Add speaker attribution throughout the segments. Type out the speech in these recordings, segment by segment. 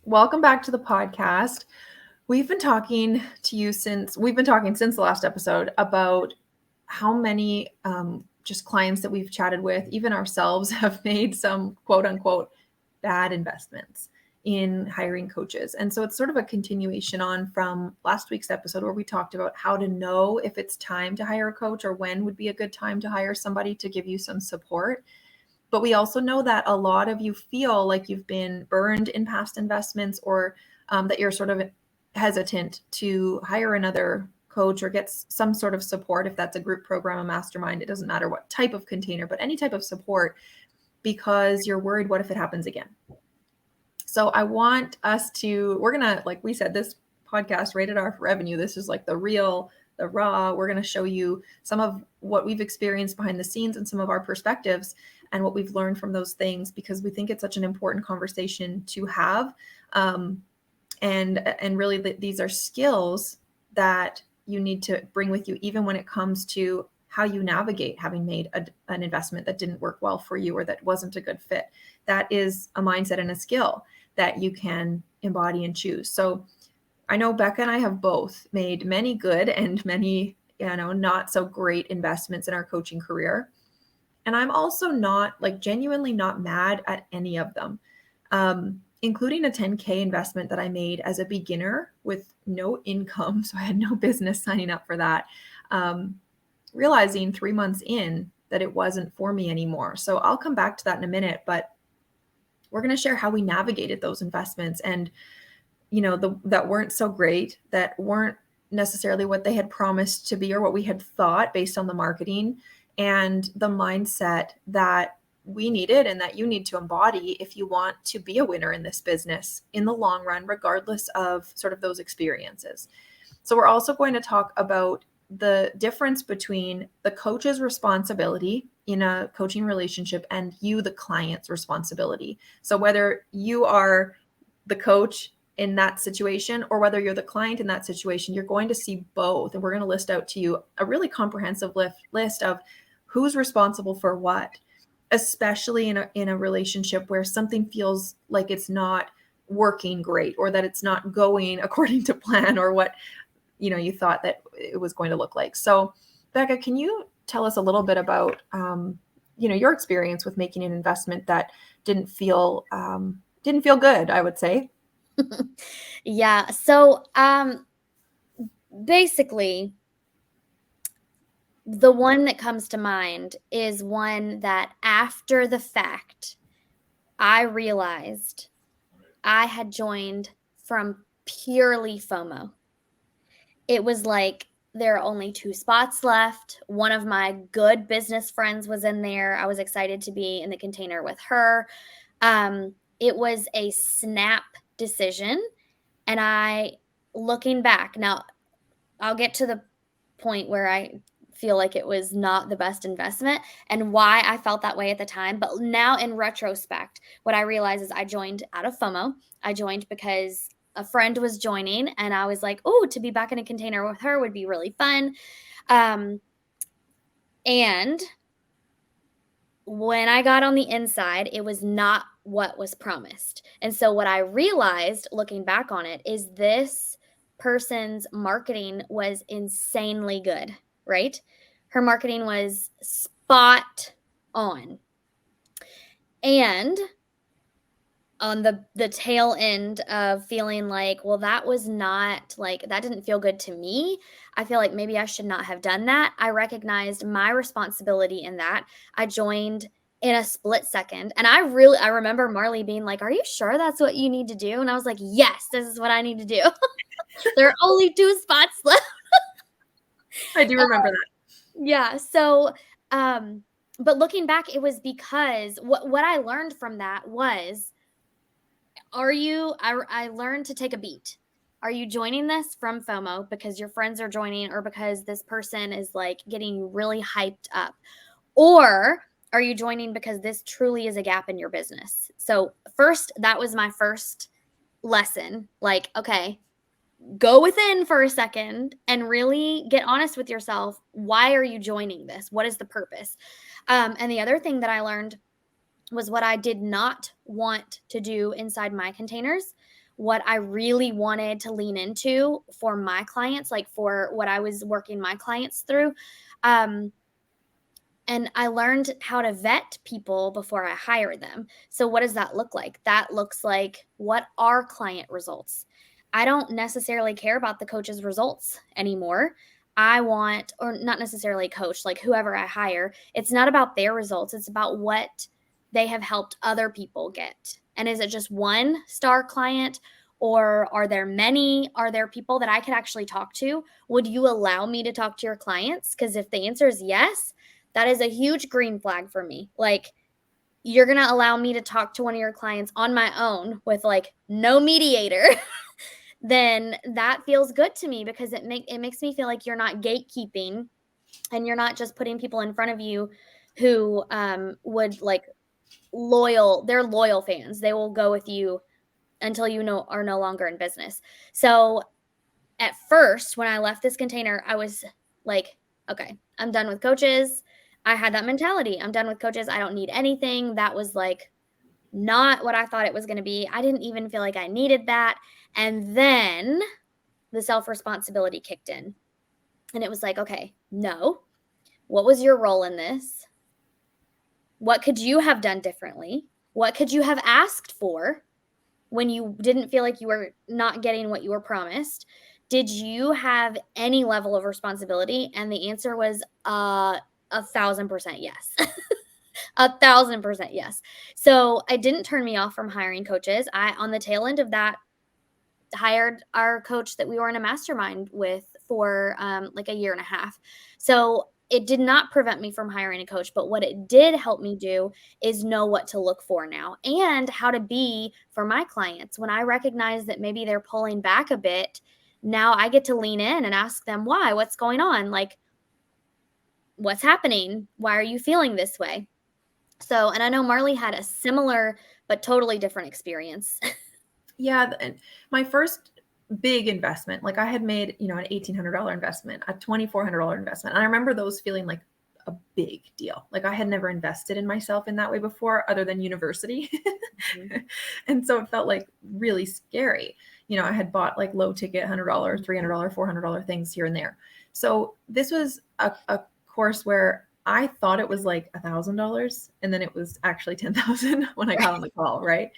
Speaker 1: Welcome back to the podcast. We've been talking since the last episode about how many just clients that we've chatted with, even ourselves, have made some quote unquote bad investments in hiring coaches. And so it's sort of a continuation on from last week's episode where we talked about how to know if it's time to hire a coach or when would be a good time to hire somebody to give you some support. But we also know that a lot of you feel like you've been burned in past investments, or that you're sort of hesitant to hire another coach or get some sort of support, if that's a group program, a mastermind, it doesn't matter what type of container, but any type of support, because you're worried, what if it happens again? So I want us to, we're going to, like we said, this podcast rated R for revenue. This is like the raw. We're going to show you some of what we've experienced behind the scenes and some of our perspectives and what we've learned from those things, because we think it's such an important conversation to have. And really these are skills that you need to bring with you, even when it comes to how you navigate having made an investment that didn't work well for you or that wasn't a good fit. That is a mindset and a skill that you can embody and choose. So I know Becca and I have both made many good and many, not so great investments in our coaching career. And I'm also genuinely not mad at any of them, including a $10K investment that I made as a beginner with no income. So I had no business signing up for that, realizing 3 months in that it wasn't for me anymore. So I'll come back to that in a minute, but we're going to share how we navigated those investments and, that weren't so great, that weren't necessarily what they had promised to be or what we had thought based on the marketing, and the mindset that we needed and that you need to embody if you want to be a winner in this business in the long run, regardless of sort of those experiences. So we're also going to talk about the difference between the coach's responsibility in a coaching relationship and you, the client's responsibility. So whether you are the coach in that situation or whether you're the client in that situation, you're going to see both. And we're going to list out to you a really comprehensive list of who's responsible for what, especially in a relationship where something feels like it's not working great or that it's not going according to plan or what you thought that it was going to look like. So Becca, can you tell us a little bit about your experience with making an investment that didn't feel good, I would say?
Speaker 2: Yeah. So basically, the one that comes to mind is one that after the fact, I realized I had joined from purely FOMO. It was like there are only 2 spots left. One of my good business friends was in there. I was excited to be in the container with her. It was a snap decision. And looking back, now I'll get to the point where I feel like it was not the best investment and why I felt that way at the time. But now in retrospect, what I realize is I joined out of FOMO. I joined because a friend was joining and I was like, oh, to be back in a container with her would be really fun. And when I got on the inside, it was not what was promised. And so what I realized looking back on it is this person's marketing was insanely good, right? Her marketing was spot on. And on the tail end of feeling like, well, that was not that didn't feel good to me. I feel like maybe I should not have done that. I recognized my responsibility in that. I joined in a split second. And I remember Marley being like, are you sure that's what you need to do? And I was like, yes, this is what I need to do. There are only 2 spots left.
Speaker 1: I do remember that.
Speaker 2: Yeah. So, but looking back, it was because what I learned from that was, I learned to take a beat. Are you joining this from FOMO because your friends are joining or because this person is getting really hyped up? Or are you joining because this truly is a gap in your business? So first, that was my first lesson. Okay, go within for a second and really get honest with yourself. Why are you joining this? What is the purpose? And the other thing that I learned was what I did not want to do inside my containers what I really wanted to lean into for my clients, like for what I was working my clients through. And I learned how to vet people before I hire them. So what does that look like? That looks like, what are client results? I don't necessarily care about the coach's results anymore. I want, or not necessarily coach, like whoever I hire, it's not about their results. It's about what they have helped other people get. And is it just one star client, or are there many? Are there people that I could actually talk to? Would you allow me to talk to your clients? Because if the answer is yes, that is a huge green flag for me. Like, you're going to allow me to talk to one of your clients on my own with like no mediator, then that feels good to me, because it makes me feel like you're not gatekeeping, and you're not just putting people in front of you who would like they're loyal fans. They will go with you until you are no longer in business. So at first, when I left this container, I was like, okay, I'm done with coaches. I had that mentality. I'm done with coaches. I don't need anything. That was like not what I thought it was going to be. I didn't even feel like I needed that. And then the self-responsibility kicked in. And it was like, okay, no. What was your role in this? What could you have done differently? What could you have asked for when you didn't feel like you were not getting what you were promised? Did you have any level of responsibility? And the answer was 1,000% yes. 1,000% yes. So it didn't turn me off from hiring coaches. On the tail end of that, hired our coach that we were in a mastermind with for like a year and a half. So it did not prevent me from hiring a coach, but what it did help me do is know what to look for now, and how to be for my clients. When I recognize that maybe they're pulling back a bit, now I get to lean in and ask them why, what's going on? Like, what's happening? Why are you feeling this way? So, and I know Marley had a similar but totally different experience.
Speaker 1: Yeah, and my first big investment, like I had made, an $1,800 investment, a $2,400 investment. And I remember those feeling like a big deal. Like I had never invested in myself in that way before, other than university.
Speaker 2: Mm-hmm.
Speaker 1: And so it felt like really scary. I had bought like low ticket $100, $300, $400 things here and there. So this was a course where I thought it was like $1,000, and then it was actually 10,000 when I got on the call, right?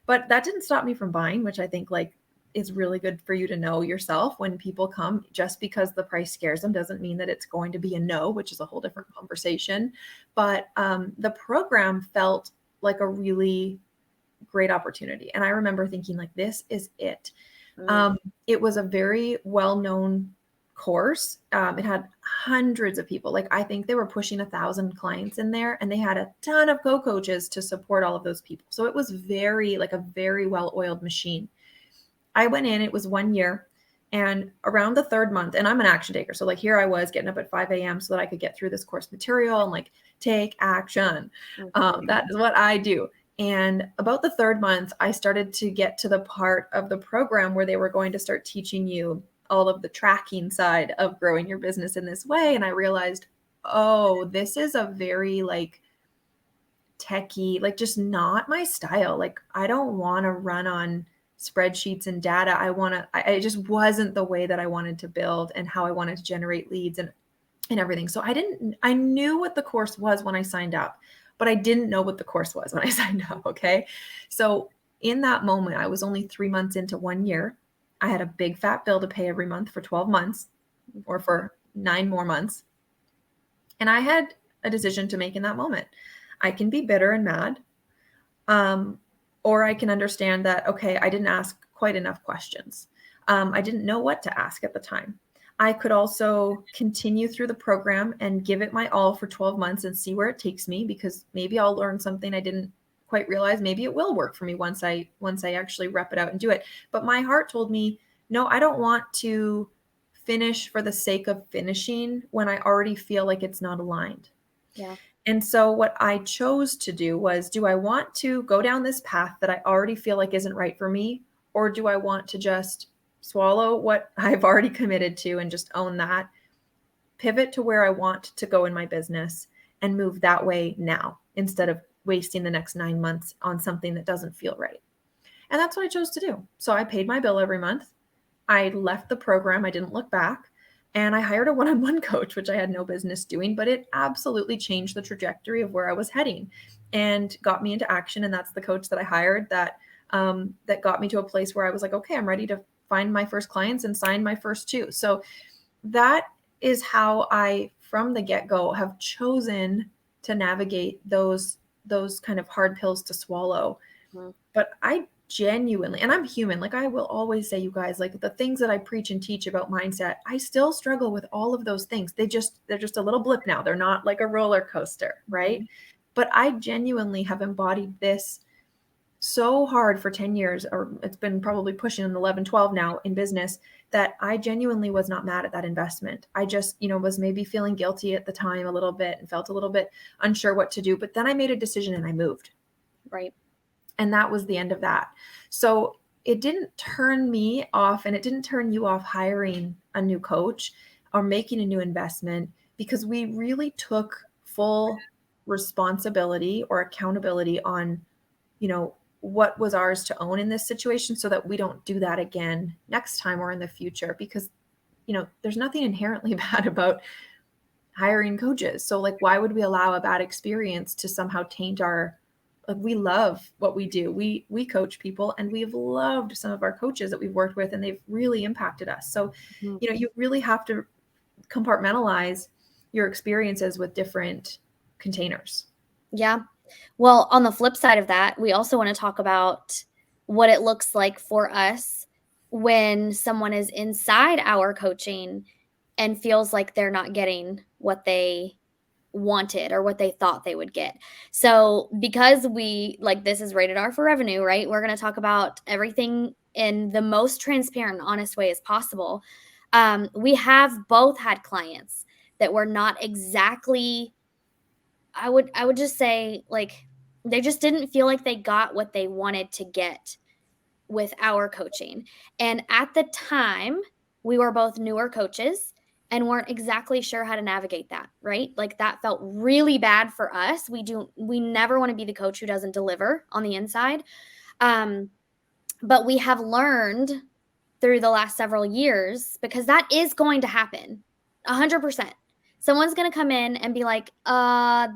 Speaker 1: But that didn't stop me from buying, which I think like is really good for you to know yourself. When people come, just because the price scares them doesn't mean that it's going to be a no, which is a whole different conversation. But the program felt like a really great opportunity. And I remember thinking like, this is it. It was a very well-known course. It had hundreds of people. Like I think they were pushing 1,000 clients in there, and they had a ton of co-coaches to support all of those people. So it was very like a very well-oiled machine. I went in, it was 1 year, and around the third month, and I'm an action taker. So like here I was getting up at 5 a.m. so that I could get through this course material and like take action. That is what I do. And about the third month, I started to get to the part of the program where they were going to start teaching you all of the tracking side of growing your business in this way. And I realized, oh, this is a very like techie, like just not my style. Like I don't want to run on spreadsheets and data. I just wasn't the way that I wanted to build and how I wanted to generate leads and everything. So I knew what the course was when I signed up, but I didn't know what the course was when I signed up. Okay. So in that moment, I was only 3 months into 1 year. I had a big fat bill to pay every month for 12 months or for 9 more months. And I had a decision to make in that moment. I can be bitter and mad. Or I can understand that, okay, I didn't ask quite enough questions. I didn't know what to ask at the time. I could also continue through the program and give it my all for 12 months and see where it takes me, because maybe I'll learn something I didn't quite realize. Maybe it will work for me once I actually rep it out and do it. But my heart told me, no, I don't want to finish for the sake of finishing when I already feel like it's not aligned.
Speaker 2: Yeah.
Speaker 1: And so what I chose to do was, do I want to go down this path that I already feel like isn't right for me? Or do I want to just swallow what I've already committed to and just own that, pivot to where I want to go in my business and move that way now, instead of wasting the next 9 months on something that doesn't feel right? And that's what I chose to do. So I paid my bill every month. I left the program. I didn't look back. And I hired a one-on-one coach, which I had no business doing, but it absolutely changed the trajectory of where I was heading and got me into action. And that's the coach that I hired that got me to a place where I was like, okay, I'm ready to find my first clients and sign my first 2. So that is how I, from the get-go, have chosen to navigate those kind of hard pills to swallow. Mm-hmm. But I genuinely, and I'm human, like I will always say, you guys, like the things that I preach and teach about mindset, I still struggle with all of those things. They're just a little blip now. They're not like a roller coaster, right? Mm-hmm. But I genuinely have embodied this so hard for 10 years, or it's been probably pushing 11, 12 now in business, that I genuinely was not mad at that investment. I just, was maybe feeling guilty at the time a little bit and felt a little bit unsure what to do. But then I made a decision and I moved.
Speaker 2: Right.
Speaker 1: And that was the end of that. So it didn't turn me off, and it didn't turn you off hiring a new coach or making a new investment, because we really took full responsibility or accountability on, what was ours to own in this situation, so that we don't do that again next time or in the future. Because, there's nothing inherently bad about hiring coaches. So like, why would we allow a bad experience to somehow taint we love what we do. We coach people, and we've loved some of our coaches that we've worked with, and they've really impacted us. So, mm-hmm. You really have to compartmentalize your experiences with different containers.
Speaker 2: Yeah. Well, on the flip side of that, we also want to talk about what it looks like for us when someone is inside our coaching and feels like they're not getting what they wanted or what they thought they would get. So because this is rated R for revenue, right? We're going to talk about everything in the most transparent, honest way as possible. We have both had clients that were not exactly, I would just say, like, they just didn't feel like they got what they wanted to get with our coaching. And at the time, we were both newer coaches and weren't exactly sure how to navigate that, right? Like, that felt really bad for us. We never want to be the coach who doesn't deliver on the inside. But we have learned through the last several years, because that is going to happen 100%. Someone's going to come in and be like,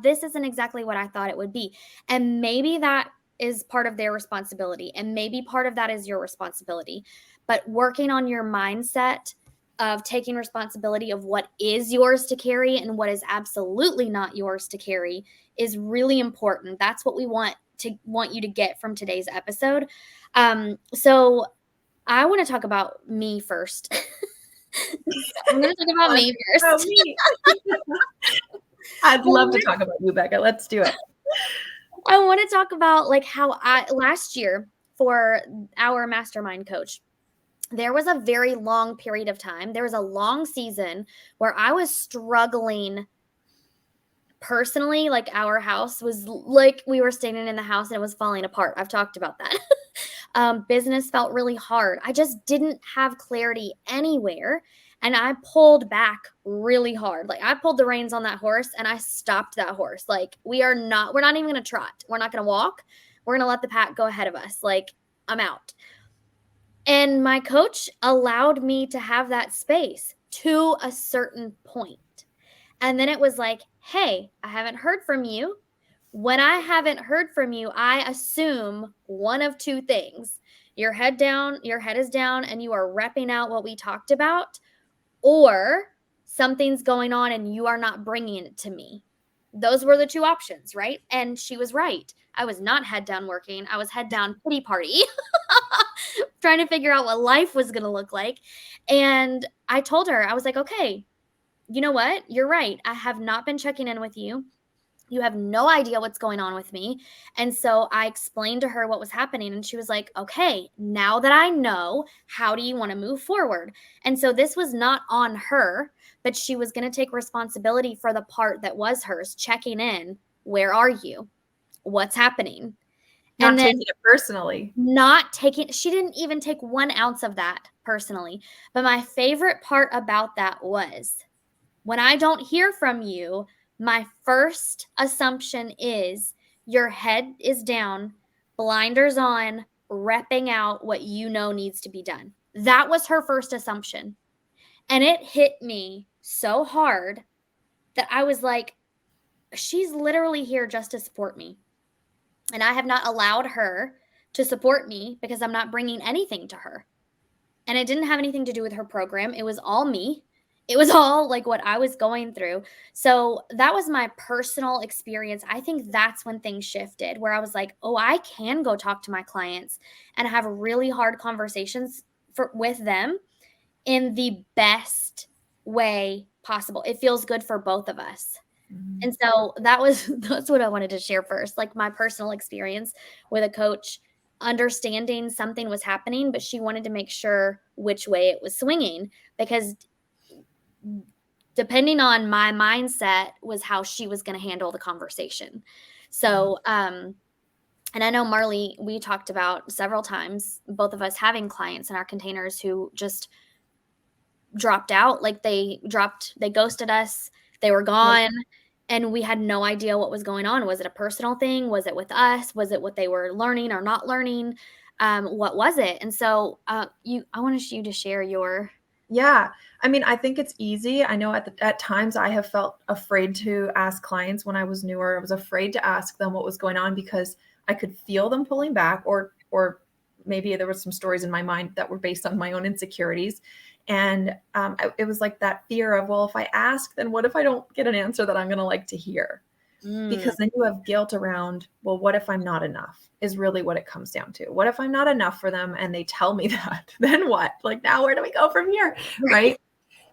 Speaker 2: this isn't exactly what I thought it would be. And maybe that is part of their responsibility. And maybe part of that is your responsibility. But working on your mindset of taking responsibility of what is yours to carry and what is absolutely not yours to carry is really important. That's what we want you to get from today's episode. So I want to talk about me first. I'm going to talk about me first.
Speaker 1: I'd love to talk about you, Becca. Let's do it.
Speaker 2: I want to talk about how last year for our mastermind coach, there was a very long period of time. There was a long season where I was struggling personally. Like, our house was like, we were staying in the house and it was falling apart. I've talked about that. Business felt really hard. I just didn't have clarity anywhere. And I pulled back really hard. Like, I pulled the reins on that horse and I stopped that horse. Like, we're not even going to trot. We're not going to walk. We're going to let the pack go ahead of us. Like, I'm out. And my coach allowed me to have that space to a certain point. And then it was like, hey, I haven't heard from you. When I haven't heard from you, I assume one of two things. Your head is down, and you are repping out what we talked about, or something's going on and you are not bringing it to me. Those were the two options, right? And she was right. I was not head down working. I was head down pity party, trying to figure out what life was going to look like. And I told her, I was like, okay, you know what? You're right. I have not been checking in with you. You have no idea what's going on with me. And so I explained to her what was happening. And she was like, okay, now that I know, how do you want to move forward? And so this was not on her, but she was going to take responsibility for the part that was hers, checking in. Where are you? What's happening?
Speaker 1: Not taking it personally.
Speaker 2: She didn't even take 1 ounce of that personally. But my favorite part about that was, when I don't hear from you, my first assumption is your head is down, blinders on, repping out what you know needs to be done. That was her first assumption. And it hit me so hard that I was like, she's literally here just to support me. And I have not allowed her to support me because I'm not bringing anything to her. And it didn't have anything to do with her program. It was all me. It was all like what I was going through. So that was my personal experience. I think that's when things shifted, where I was like, oh, I can go talk to my clients and have really hard conversations with them in the best way possible. It feels good for both of us. And so that's what I wanted to share first, like my personal experience with a coach, understanding something was happening, but she wanted to make sure which way it was swinging, because depending on my mindset was how she was going to handle the conversation. So, and I know Marley, we talked about several times, both of us having clients in our containers who just dropped out, like they ghosted us, they were gone. And we had no idea what was going on. Was it a personal thing? Was it with us? Was it what they were learning or not learning? What was it? And so I wanted you to share your.
Speaker 1: Yeah. I mean, I think it's easy. I know at times I have felt afraid to ask clients when I was newer. I was afraid to ask them what was going on because I could feel them pulling back, or maybe there was some stories in my mind that were based on my own insecurities. And it was like that fear of, well, if I ask, then what if I don't get an answer that I'm going to like to hear? Because then you have guilt around, well, what if I'm not enough is really what it comes down to. What if I'm not enough for them and they tell me that? Then what? Like, now where do we go from here? Right.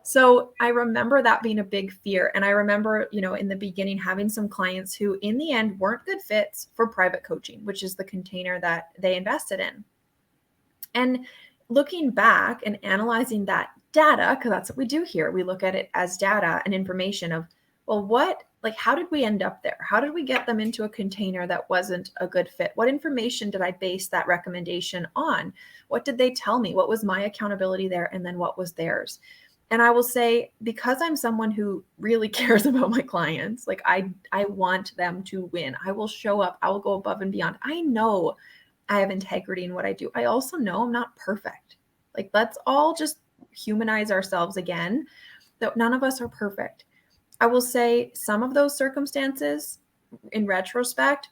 Speaker 1: So I remember that being a big fear. And I remember, in the beginning, having some clients who in the end weren't good fits for private coaching, which is the container that they invested in. And looking back and analyzing that data, because that's what we do here, we look at it as data and information of, well, how did we end up there? How did we get them into a container that wasn't a good fit? What information did I base that recommendation on? What did they tell me? What was my accountability there? And then what was theirs? And I will say, because I'm someone who really cares about my clients, like I want them to win. I will show up. I will go above and beyond. I know I have integrity in what I do. I also know I'm not perfect. Like, let's all just humanize ourselves again, that none of us are perfect. I will say some of those circumstances in retrospect,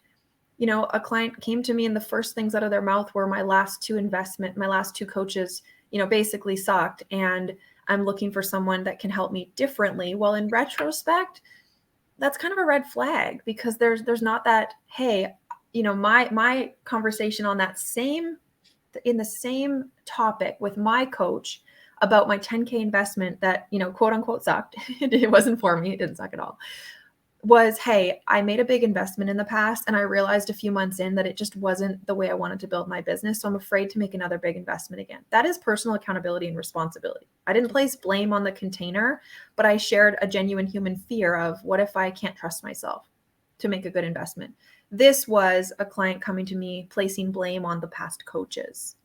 Speaker 1: a client came to me and the first things out of their mouth were my last two coaches, basically sucked. And I'm looking for someone that can help me differently. Well, in retrospect, that's kind of a red flag, because there's not that, hey, my conversation on in the same topic with my coach about my 10K investment that, quote unquote sucked. It wasn't for me. It didn't suck at all. Was, hey, I made a big investment in the past and I realized a few months in that it just wasn't the way I wanted to build my business. So I'm afraid to make another big investment again. That is personal accountability and responsibility. I didn't place blame on the container, but I shared a genuine human fear of, what if I can't trust myself to make a good investment? This was a client coming to me placing blame on the past coaches.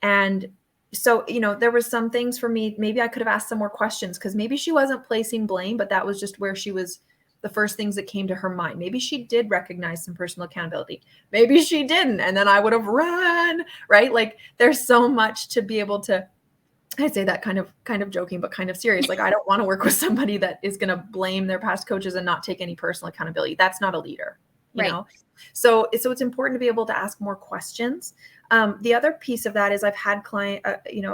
Speaker 1: And so, there was some things for me, maybe I could have asked some more questions, because maybe she wasn't placing blame, but that was just where she was, the first things that came to her mind. Maybe she did recognize some personal accountability. Maybe she didn't. And then I would have run, right? Like, there's so much to be able to, I say that kind of joking, but kind of serious. Like, I don't want to work with somebody that is going to blame their past coaches and not take any personal accountability. That's not a leader, you know? So it's important to be able to ask more questions. The other piece of that is I've had client,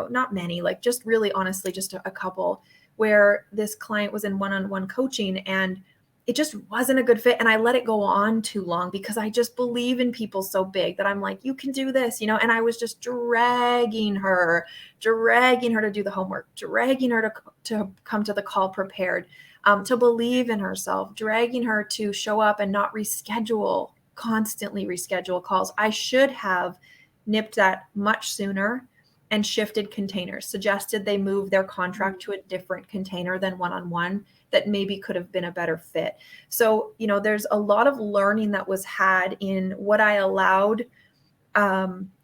Speaker 1: not many, like just really honestly, just a couple, where this client was in one-on-one coaching and it just wasn't a good fit. And I let it go on too long because I just believe in people so big that I'm like, you can do this, and I was just dragging her to do the homework, dragging her to come to the call prepared, to believe in herself, dragging her to show up and not constantly reschedule calls. I should have nipped that much sooner and shifted containers, suggested they move their contract to a different container than one-on-one that maybe could have been a better fit. So, there's a lot of learning that was had in what I allowed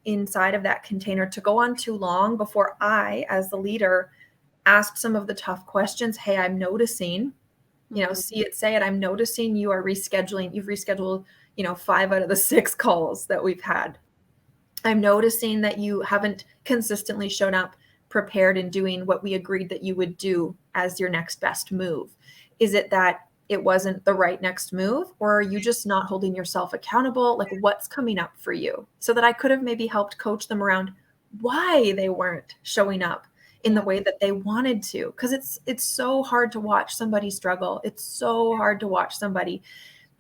Speaker 1: inside of that container to go on too long before I, as the leader, asked some of the tough questions. Hey, I'm noticing, see it, say it. I'm noticing you've rescheduled, 5 out of the 6 calls that we've had. I'm noticing that you haven't consistently shown up prepared and doing what we agreed that you would do as your next best move. Is it that it wasn't the right next move, or are you just not holding yourself accountable? Like, what's coming up for you, so that I could have maybe helped coach them around why they weren't showing up in the way that they wanted to. Because it's so hard to watch somebody struggle. It's so hard to watch somebody.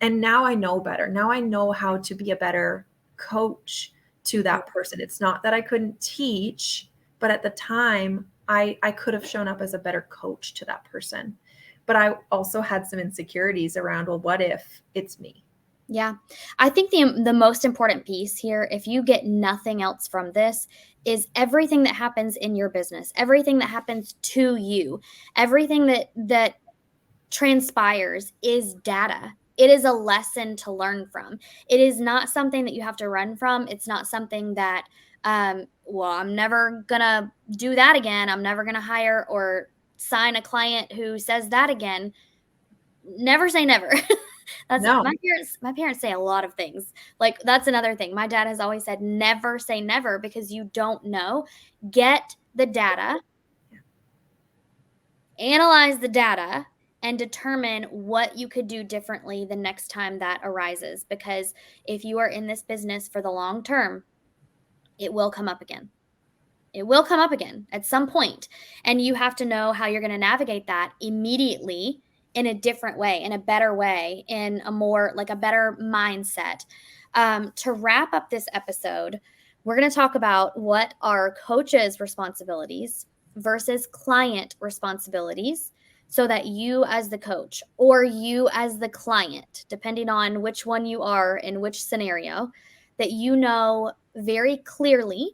Speaker 1: And now I know better. Now I know how to be a better coach to that person. It's not that I couldn't teach, but at the time I could have shown up as a better coach to that person. But I also had some insecurities around, well, what if it's me?
Speaker 2: Yeah. I think the most important piece here, if you get nothing else from this, is everything that happens in your business, everything that happens to you, everything that transpires is data. It is a lesson to learn from. It is not something that you have to run from. It's not something that, well, I'm never going to do that again. I'm never going to hire or sign a client who says that again. Never say never. That's
Speaker 1: No.
Speaker 2: my parents say a lot of things. Like, that's another thing. My dad has always said, never say never, because you don't know. Get the data, analyze the data, and determine what you could do differently the next time that arises. Because if you are in this business for the long term, it will come up again. It will come up again at some point, and you have to know how you're going to navigate that immediately in a different way, in a better way, in a more like a better mindset. To wrap up this episode, we're going to talk about what are coaches' responsibilities versus client responsibilities, so that you as the coach or you as the client, depending on which one you are in which scenario, that you know very clearly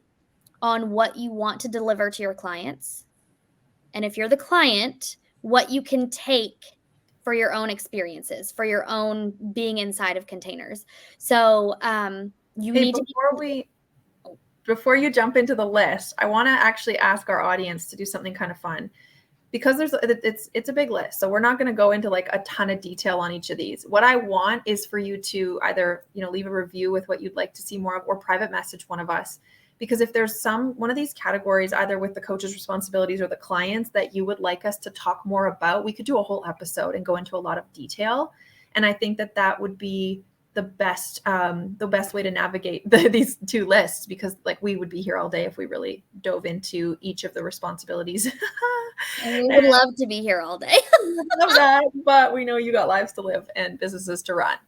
Speaker 2: on what you want to deliver to your clients. And if you're the client, what you can take for your own experiences, for your own being inside of containers. So you
Speaker 1: Hey,
Speaker 2: need to
Speaker 1: before you jump into the list, I want to actually ask our audience to do something kind of fun, because it's a big list. So we're not going to go into like a ton of detail on each of these. What I want is for you to either, leave a review with what you'd like to see more of, or private message one of us. Because if there's one of these categories, either with the coach's responsibilities or the clients, that you would like us to talk more about, we could do a whole episode and go into a lot of detail. And I think that would be the best way to navigate these two lists, because like we would be here all day if we really dove into each of the responsibilities.
Speaker 2: And we would love to be here all day.
Speaker 1: Love that, but we know you got lives to live and businesses to run.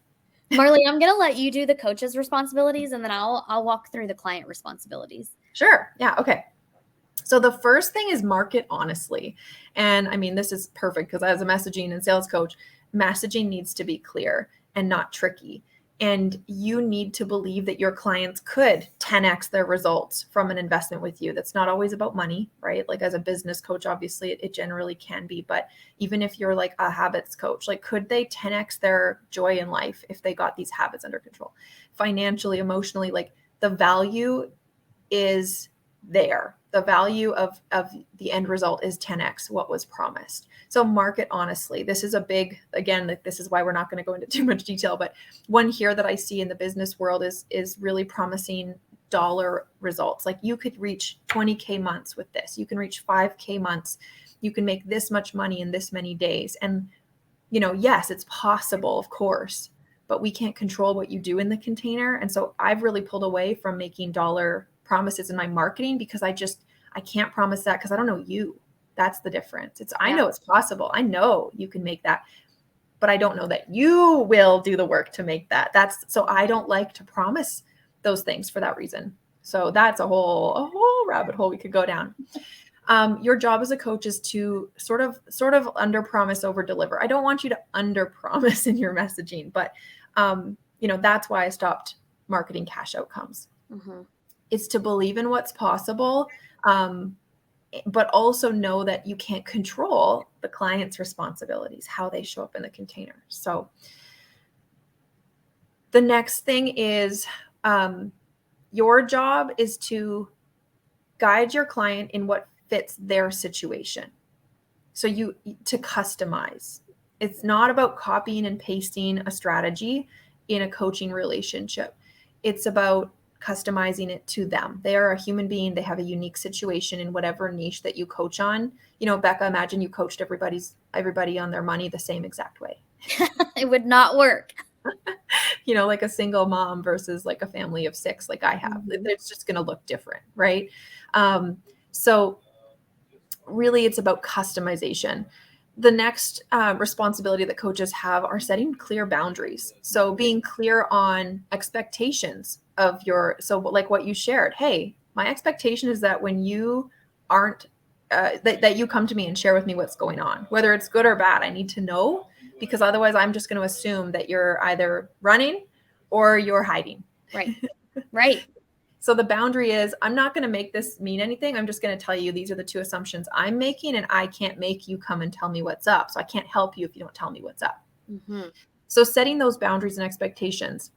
Speaker 2: Marley, I'm going to let you do the coach's responsibilities, and then I'll walk through the client responsibilities.
Speaker 1: Sure. Yeah. Okay. So the first thing is market honestly. And I mean, this is perfect because as a messaging and sales coach, messaging needs to be clear and not tricky. And you need to believe that your clients could 10x their results from an investment with you. That's not always about money, right? Like as a business coach, obviously it generally can be, but even if you're like a habits coach, like could they 10x their joy in life if they got these habits under control? Financially, emotionally, like the value is there. The value of the end result is 10x what was promised. So market honestly. This is a big, again, like this is why we're not going to go into too much detail, but one here that I see in the business world is really promising dollar results. Like you could reach 20K months with this. You can reach 5K months. You can make this much money in this many days. And, yes, it's possible, of course, but we can't control what you do in the container. And so I've really pulled away from making dollar promises in my marketing, because I can't promise that, because I don't know you. That's the difference. I know it's possible. I know you can make that, but I don't know that you will do the work to make that. So I don't like to promise those things for that reason. So that's a whole rabbit hole we could go down. Your job as a coach is to sort of under promise, over deliver. I don't want you to under promise in your messaging, but that's why I stopped marketing cash outcomes.
Speaker 2: Mm-hmm.
Speaker 1: It's to believe in what's possible, but also know that you can't control the client's responsibilities, how they show up in the container. So the next thing is your job is to guide your client in what fits their situation. So to customize. It's not about copying and pasting a strategy in a coaching relationship. It's about customizing it to them. They are a human being. They have a unique situation in whatever niche that you coach on. Becca, imagine you coached everybody on their money the same exact way.
Speaker 2: It would not work.
Speaker 1: Like a single mom versus like a family of 6, like I have.
Speaker 2: Mm-hmm.
Speaker 1: It's just going to look different, right? So really it's about customization. The next responsibility that coaches have are setting clear boundaries. So being clear on expectations of so like what you shared, hey, my expectation is that when you aren't, that you come to me and share with me what's going on, whether it's good or bad, I need to know, because otherwise I'm just going to assume that you're either running or you're hiding.
Speaker 2: Right. Right.
Speaker 1: So the boundary is, I'm not going to make this mean anything. I'm just going to tell you these are the 2 assumptions I'm making, and I can't make you come and tell me what's up. So I can't help you if you don't tell me what's up.
Speaker 2: Mm-hmm.
Speaker 1: So setting those boundaries and expectations.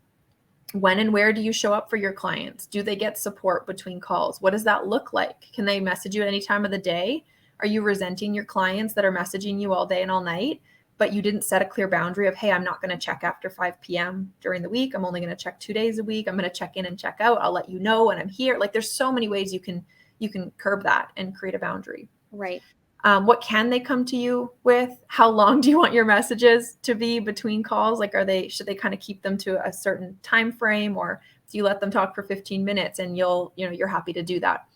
Speaker 1: When and where do you show up for your clients? Do they get support between calls? What does that look like? Can they message you at any time of the day? Are you resenting your clients that are messaging you all day and all night, but you didn't set a clear boundary of, hey, I'm not going to check after 5 p.m. during the week. I'm only going to check 2 days a week. I'm going to check in and check out. I'll let you know when I'm here. Like, there's so many ways you can curb that and create a boundary.
Speaker 2: Right.
Speaker 1: What can they come to you with? How long do you want your messages to be between calls? Like, should they kind of keep them to a certain time frame, or do you let them talk for 15 minutes and you're happy to do that?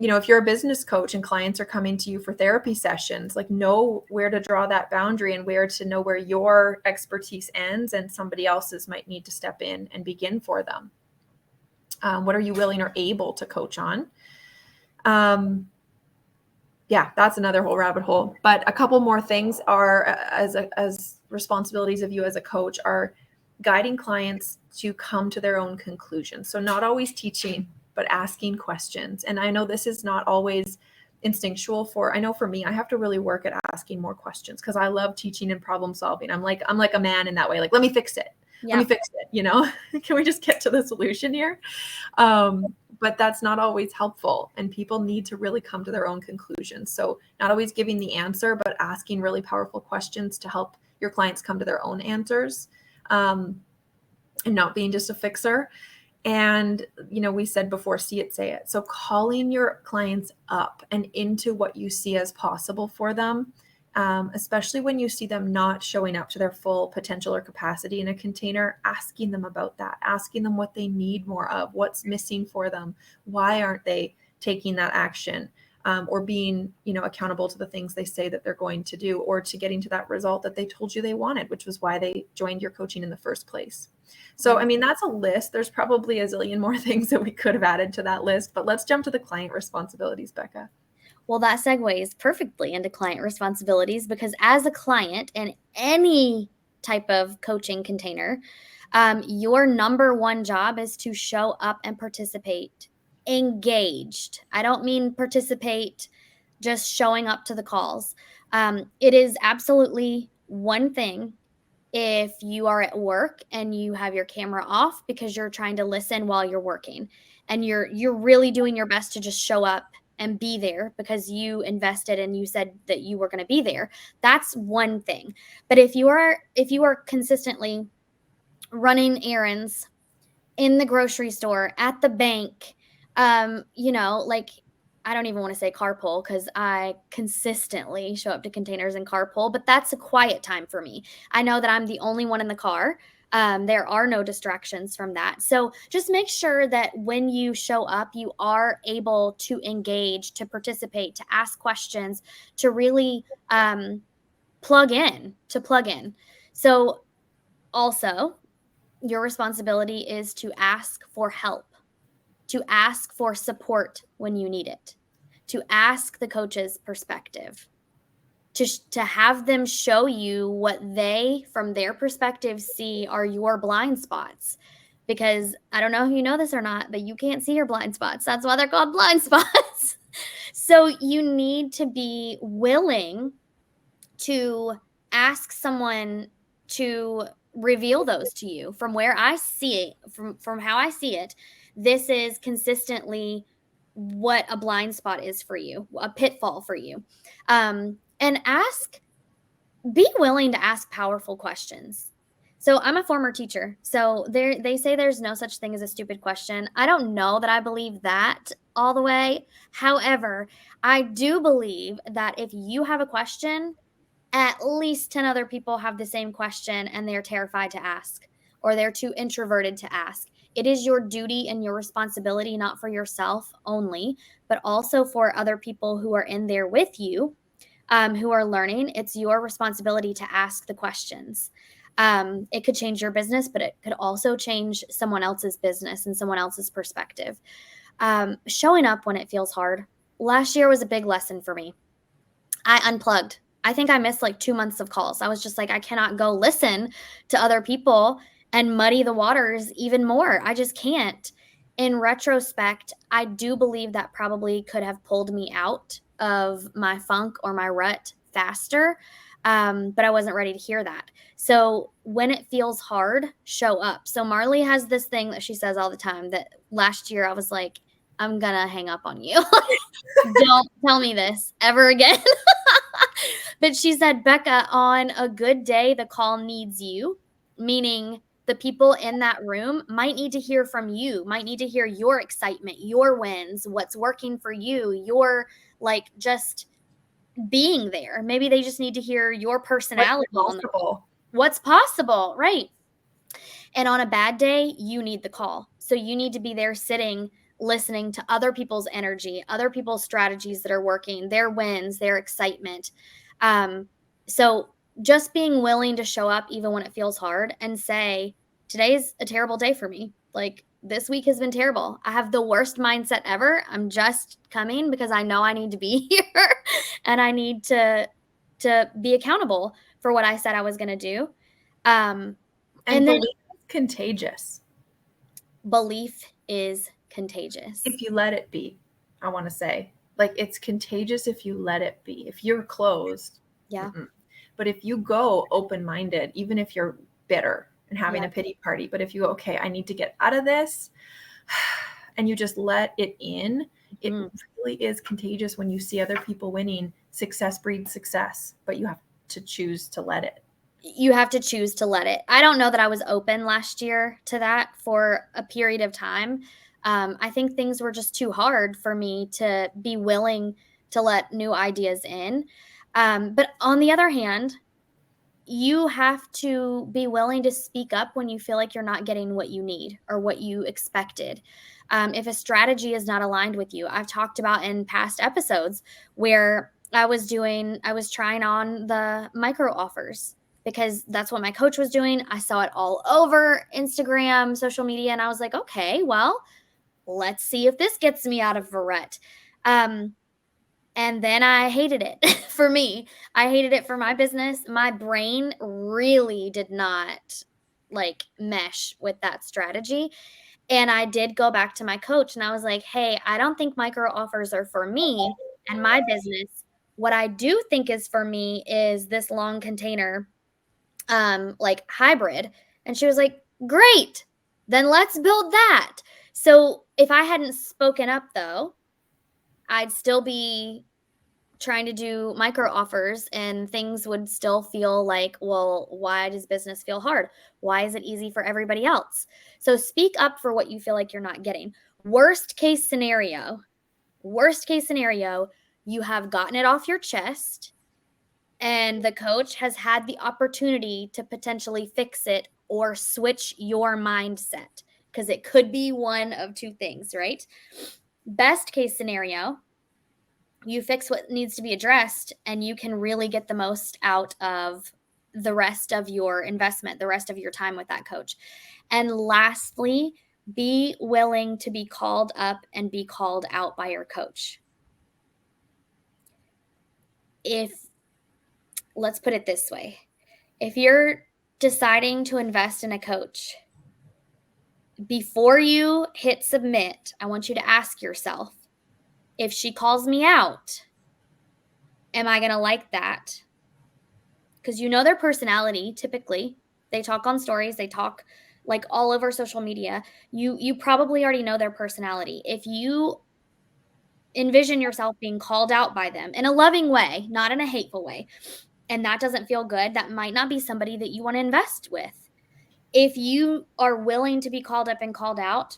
Speaker 1: If you're a business coach and clients are coming to you for therapy sessions, like, know where to draw that boundary and where to know where your expertise ends and somebody else's might need to step in and begin for them. What are you willing or able to coach on? Yeah, that's another whole rabbit hole. But a couple more things are, as responsibilities of you as a coach, are guiding clients to come to their own conclusions. So not always teaching, but asking questions. And I know this is not always instinctual I know for me, I have to really work at asking more questions, because I love teaching and problem solving. I'm like a man in that way. Like, let me fix it. Yeah. Let me fix it. Can we just get to the solution here? But that's not always helpful, and people need to really come to their own conclusions. So not always giving the answer, but asking really powerful questions to help your clients come to their own answers, and not being just a fixer. And, we said before, see it, say it. So calling your clients up and into what you see as possible for them, especially when you see them not showing up to their full potential or capacity in a container, asking them about that, asking them what they need more of, what's missing for them, why aren't they taking that action, or being, accountable to the things they say that they're going to do, or to getting to that result that they told you they wanted, which was why they joined your coaching in the first place. So, I mean, that's a list. There's probably a zillion more things that we could have added to that list, but let's jump to the client responsibilities, Becca.
Speaker 2: Well, that segues perfectly into client responsibilities, because as a client in any type of coaching container, your number one job is to show up and participate engaged. I don't mean participate just showing up to the calls. It is absolutely one thing if you are at work and you have your camera off because you're trying to listen while you're working, and you're really doing your best to just show up and be there because you invested and you said that you were going to be there. That's one thing. But if you are consistently running errands in the grocery store, at the bank, like, I don't even want to say carpool, because I consistently show up to containers in carpool, but that's a quiet time for me. I know that I'm the only one in the car. There are no distractions from that. So just make sure that when you show up, you are able to engage, to participate, to ask questions, to really plug in. So also, your responsibility is to ask for help, to ask for support when you need it, to ask the coach's perspective, to have them show you what they, from their perspective, see are your blind spots. Because I don't know if you know this or not, but you can't see your blind spots. That's why they're called blind spots. So you need to be willing to ask someone to reveal those to you. From where I see it, from how I see it, this is consistently what a blind spot is for you, a pitfall for you. And be willing to ask powerful questions. So I'm a former teacher. So they say there's no such thing as a stupid question. I don't know that I believe that all the way. However, I do believe that if you have a question, at least 10 other people have the same question and they're terrified to ask, or they're too introverted to ask. It is your duty and your responsibility, not for yourself only, but also for other people who are in there with you, who are learning. It's your responsibility to ask the questions. It could change your business, but it could also change someone else's business and someone else's perspective. Showing up when it feels hard. Last year was a big lesson for me. I unplugged. I think I missed like 2 months of calls. I was just like, I cannot go listen to other people and muddy the waters even more. I just can't. In retrospect, I do believe that probably could have pulled me out of my funk or my rut faster. But I wasn't ready to hear that. So when it feels hard, show up. So Marley has this thing that she says all the time that last year I was like, I'm going to hang up on you. Don't tell me this ever again. But she said, Becca, on a good day, the call needs you, meaning the people in that room might need to hear from you, might need to hear your excitement, your wins, what's working for you, your like just being there. Maybe they just need to hear your personality on what's possible, right? And on a bad day, you need the call. So you need to be there sitting, listening to other people's energy, other people's strategies that are working, their wins, their excitement. So just being willing to show up even when it feels hard and say, today's a terrible day for me. Like this week has been terrible. I have the worst mindset ever. I'm just coming because I know I need to be here and I need to be accountable for what I said I was going to do.
Speaker 1: And then belief is contagious.
Speaker 2: Belief is contagious.
Speaker 1: If you let it be, I want to say. Like it's contagious if you let it be. If you're closed.
Speaker 2: Yeah.
Speaker 1: But if you go open-minded, even if you're bitter and having a pity party, but if you go, okay, I need to get out of this, and you just let it in, it really is contagious when you see other people winning. Success breeds success, but you have to choose to let it.
Speaker 2: You have to choose to let it. I don't know that I was open last year to that for a period of time. I think things were just too hard for me to be willing to let new ideas in. But on the other hand, you have to be willing to speak up when you feel like you're not getting what you need or what you expected. If a strategy is not aligned with you, I've talked about in past episodes where I was trying on the micro offers because that's what my coach was doing. I saw it all over Instagram, social media, and I was like, okay, well, let's see if this gets me out of a rut. And then I hated it for me. I hated it for my business. My brain really did not like mesh with that strategy. And I did go back to my coach and I was like, hey, I don't think micro offers are for me and my business. What I do think is for me is this long container, like hybrid. And she was like, great, then let's build that. So if I hadn't spoken up though, I'd still be trying to do micro offers and things would still feel like, well, why does business feel hard? Why is it easy for everybody else? So speak up for what you feel like you're not getting. Worst case scenario, you have gotten it off your chest and the coach has had the opportunity to potentially fix it or switch your mindset because it could be one of two things, right? Best case scenario, you fix what needs to be addressed and you can really get the most out of the rest of your investment, the rest of your time with that coach. And lastly, be willing to be called up and be called out by your coach. Let's put it this way. If you're deciding to invest in a coach, before you hit submit, I want you to ask yourself, if she calls me out, am I going to like that? Because you know their personality, typically. They talk on stories. They talk like all over social media. You probably already know their personality. If you envision yourself being called out by them in a loving way, not in a hateful way, and that doesn't feel good, that might not be somebody that you want to invest with. if you are willing to be called up and called out,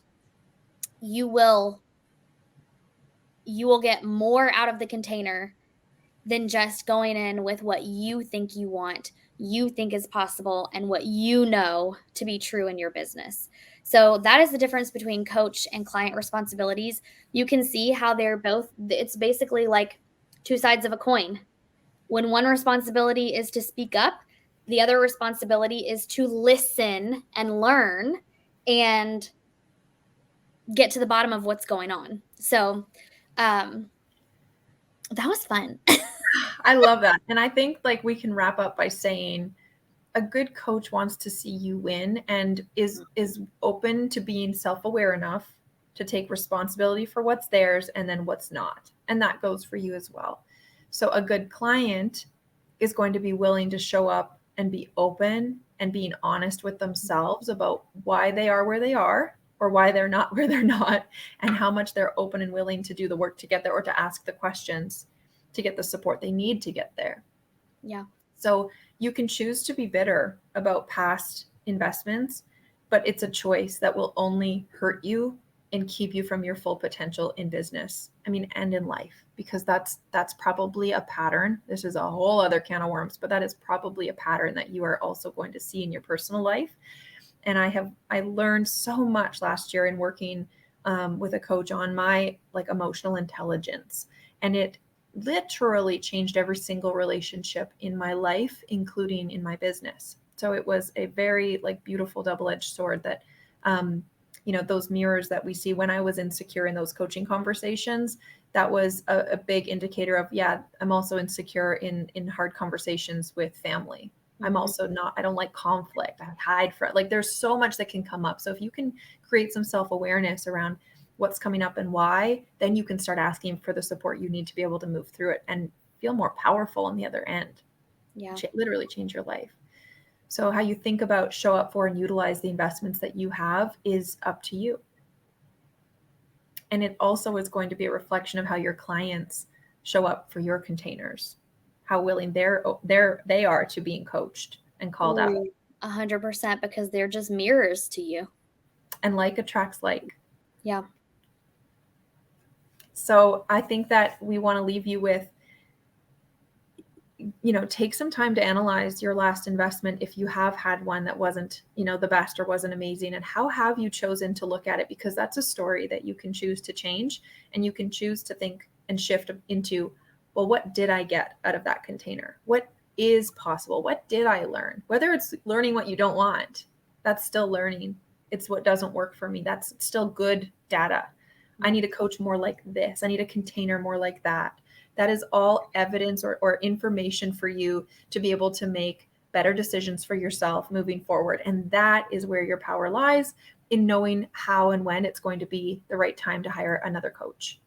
Speaker 2: you will get more out of the container than just going in with what you think you want, you think is possible, and what you know to be true in your business. So that is the difference between coach and client responsibilities. You can see how they're both, it's basically like two sides of a coin. When one responsibility is to speak up, the other responsibility is to listen and learn and get to the bottom of what's going on. So that was fun.
Speaker 1: I love that. And I think like we can wrap up by saying a good coach wants to see you win and is open to being self-aware enough to take responsibility for what's theirs and then what's not. And that goes for you as well. So a good client is going to be willing to show up and be open and being honest with themselves about why they are where they are or why they're not where they're not, and how much they're open and willing to do the work to get there or to ask the questions to get the support they need to get there.
Speaker 2: Yeah.
Speaker 1: So you can choose to be bitter about past investments, but it's a choice that will only hurt you and keep you from your full potential in business. I mean, and in life, because that's probably a pattern. This is a whole other can of worms, but that is probably a pattern that you are also going to see in your personal life. And I learned so much last year in working with a coach on my like emotional intelligence, and it literally changed every single relationship in my life, including in my business. So it was a very like beautiful double-edged sword that, those mirrors that we see when I was insecure in those coaching conversations, that was a big indicator of, yeah, I'm also insecure in hard conversations with family. I'm also not, I don't like conflict. I hide from, like, there's so much that can come up. So if you can create some self-awareness around what's coming up and why, then you can start asking for the support you need to be able to move through it and feel more powerful on the other end.
Speaker 2: Yeah.
Speaker 1: Literally change your life. So how you think about, show up for, and utilize the investments that you have is up to you. And it also is going to be a reflection of how your clients show up for your containers, how willing they are to being coached and called out.
Speaker 2: 100%, because they're just mirrors to you.
Speaker 1: And like attracts like.
Speaker 2: Yeah.
Speaker 1: So I think that we want to leave you with, take some time to analyze your last investment if you have had one that wasn't, the best or wasn't amazing, and how have you chosen to look at it? Because that's a story that you can choose to change, and you can choose to think and shift into, well, what did I get out of that container? What is possible? What did I learn? Whether it's learning what you don't want, that's still learning. It's what doesn't work for me. That's still good data. I need a coach more like this. I need a container more like that. That is all evidence or information for you to be able to make better decisions for yourself moving forward. And that is where your power lies, in knowing how and when it's going to be the right time to hire another coach.